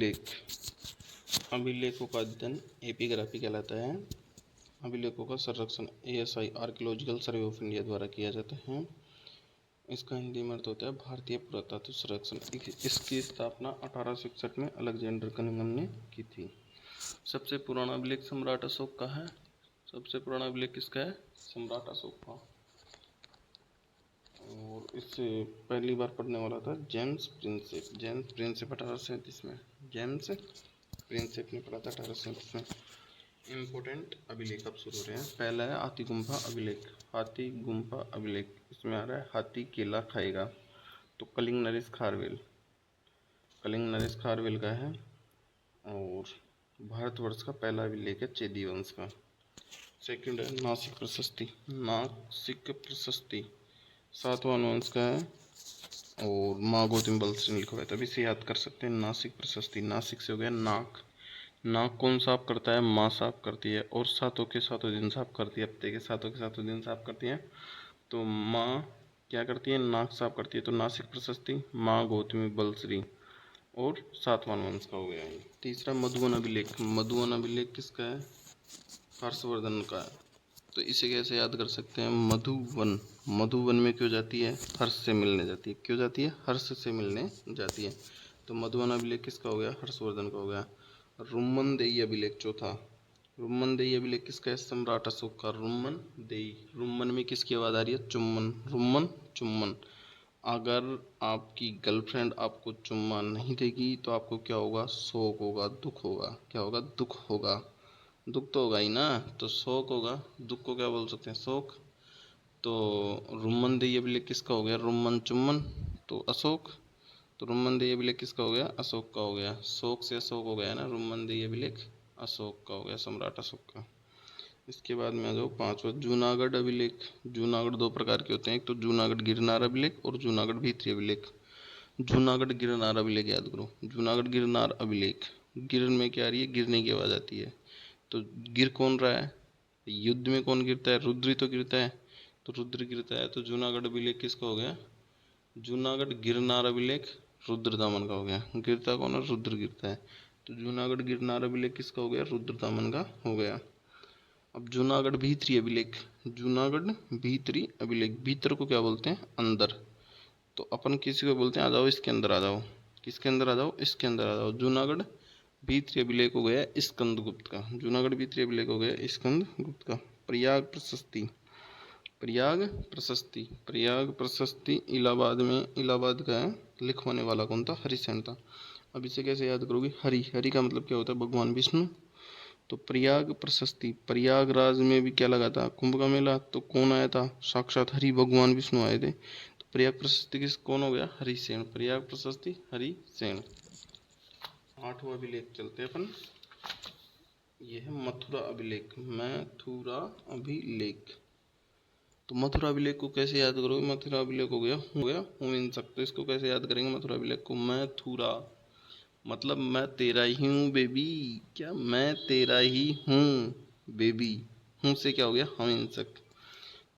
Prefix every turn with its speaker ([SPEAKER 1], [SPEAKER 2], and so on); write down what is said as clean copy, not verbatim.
[SPEAKER 1] अभिलेख। अभिलेखों का अध्ययन एपिग्राफी कहलाता है। अभिलेखों का संरक्षण ASI archaeological survey of India द्वारा किया जाता है। इसका हिंदी में अर्थ होता है भारतीय पुरातत्व संरक्षण। इसकी स्थापना 1861 में अलेक्जेंडर कनिंघम ने की थी। सबसे पुराना अभिलेख सम्राट अशोक का है। सबसे पुराना अभिलेख किसका है? सम्राट अशोक का। और इससे पहली बार पढ़ने वाला था जेम्स प्रिंसेप। जेम्स प्रिंसेप 1837 में। जेम्स प्रिंसेप ने पढ़ा था 1837 में। इम्पोर्टेंट अभिलेख अब शुरू हो रहे हैं। पहला है हाथी गुम्फा अभिलेख। हाथी गुम्फा अभिलेख, इसमें आ रहा है हाथी केला खाएगा, तो कलिंग नरेश खारवेल, कलिंग नरेश खारवेल का है। और भारतवर्ष का पहला अभिलेख है चेदी वंश का। सेकंड है नासिक प्रशस्ति। नासिक प्रशस्ति सातवाहन वंश का है और माँ गौतमी बल से लिखा हुआ है, तभी से याद कर सकते हैं। नासिक प्रशस्ति, नासिक से हो गया नाक। नाक कौन साफ करता है? माँ साफ करती है, और सातों के सातों दिन साफ करती है, हफ्ते के सातों दिन साफ करती है। तो माँ क्या करती है? नाक साफ करती है। तो नासिक प्रशस्ति माँ गौतमी बलश्री और सातवाहन वंश का हो गया है। तीसरा मधुवन अभिलेख। मधुवन अभिलेख किसका है? हर्षवर्धन का है। तो इसे कैसे याद कर सकते हैं? मधुवन, मधुवन में क्यों जाती है? हर्ष से मिलने जाती है। क्यों जाती है? हर्ष से मिलने जाती है। तो मधुवन अभिलेख किसका हो गया? हर्षवर्धन का हो गया। रुम्मन देई अभिलेख चौथा। रुम्मन देई अभिलेख किसका है? सम्राट अशोक का। रुम्मन देई, रुम्मन में किसकी आवाज आ रही है? चुम्बन, रुम्मन चुम्बन। अगर आपकी गर्लफ्रेंड आपको चुम्मा नहीं देगी तो आपको क्या होगा? शोक होगा, दुख होगा। क्या होगा? दुख होगा। दुख तो होगा ही ना, तो शोक होगा। दुख को क्या बोल सकते हैं? शोक। तो रुम्मन देई अभिलेख किसका हो गया? रुम्मन चुम्बन, तो अशोक। तो रुम्मन देई अभिलेख किसका हो गया? अशोक का हो गया। शोक से अशोक हो गया ना, रुम्मन देई अभिलेख अशोक का हो गया, सम्राट अशोक का। इसके बाद में आ जाओ पांचवा जूनागढ़ अभिलेख। जूनागढ़ दो प्रकार के होते हैं, एक तो जूनागढ़ गिरनार अभिलेख और जूनागढ़ भीतरी अभिलेख। जूनागढ़ गिरनार अभिलेख याद करो। जूनागढ़ गिरनार अभिलेख, गिर में क्या आ रही है? गिरने की आवाज आती है। तो गिर कौन रहा है? युद्ध में कौन गिरता है? रुद्र ही तो गिरता है। तो रुद्र गिरता है, तो जूनागढ़ अभिलेख किसका हो गया? जूनागढ़ गिरनार अभिलेख रुद्रदामन का हो गया। गिरता कौन है? रुद्र गिरता है। तो जूनागढ़ गिरनार अभिलेख किसका हो गया? रुद्रदामन का हो गया। अब जूनागढ़ भीतरी अभिलेख। जूनागढ़ भीतरी अभिलेख, भीतर को क्या बोलते हैं? अंदर। तो अपन किसी को बोलते हैं आ जाओ इसके अंदर आ जाओ। किसके अंदर आ जाओ? इसके अंदर आ जाओ। जूनागढ़ भीतरी अभिलेख हो गया स्कंदगुप्त का। जूनागढ़ भीतरी अभिलेख हो गया स्कंदगुप्त का। प्रयाग प्रशस्ति। प्रयाग प्रशस्ति, प्रयाग प्रशस्ति इलाहाबाद में, इलाहाबाद का है। लिखवाने वाला कौन था? हरिसेन था। अब इसे कैसे याद करोगे? हरि, हरि का मतलब क्या होता है? भगवान विष्णु। तो प्रयाग प्रशस्ति, प्रयागराज में भी क्या लगा था? कुंभ का मेला। तो कौन आया था? साक्षात हरि भगवान विष्णु आए थे। तो प्रयाग प्रशस्ति किस कौन हो गया? हरिसेन। प्रयाग प्रशस्ति हरिसेन। आठवां अभिलेख चलते हैं अपन। यह है मथुरा अभिलेख। मथुरा अभिलेख। तो मथुरा अभिलेख को कैसे याद करोगे? मथुरा अभिलेख हो गया हुमिंसक। तो इसको कैसे याद करेंगे? मथुरा अभिलेख को मथुरा मतलब मैं तेरा ही हूँ बेबी। क्या? मैं तेरा ही हूँ बेबी। हूँ से क्या हो गया? हुमिंसक।